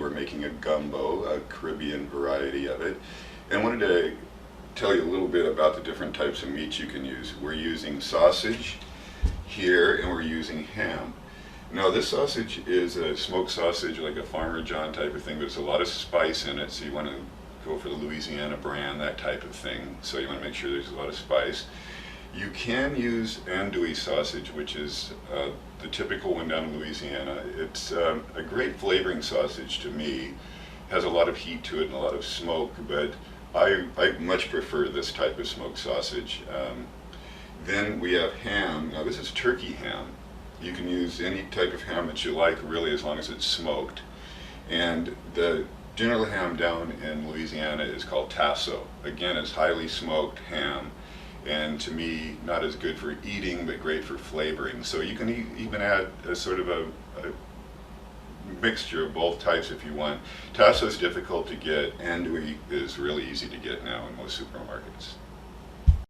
we're making a gumbo, a Caribbean variety of it. And I wanted to tell you a little bit about the different types of meats you can use. We're using sausage here, and we're using ham. Now this sausage is a smoked sausage, like a Farmer John type of thing, but there's a lot of spice in it, so you want to go for the Louisiana brand, that type of thing. So you want to make sure there's a lot of spice. You can use andouille sausage, which is the typical one down in Louisiana. It's a great flavoring sausage to me. Has a lot of heat to it and a lot of smoke, but I much prefer this type of smoked sausage. Then we have ham. Now this is turkey ham. You can use any type of ham that you like, really, as long as it's smoked. And the general ham down in Louisiana is called tasso. Again, it's highly smoked ham, and to me, not as good for eating, but great for flavoring. So you can even add a sort of a mixture of both types if you want. Tasso is difficult to get. Andouille is really easy to get now in most supermarkets.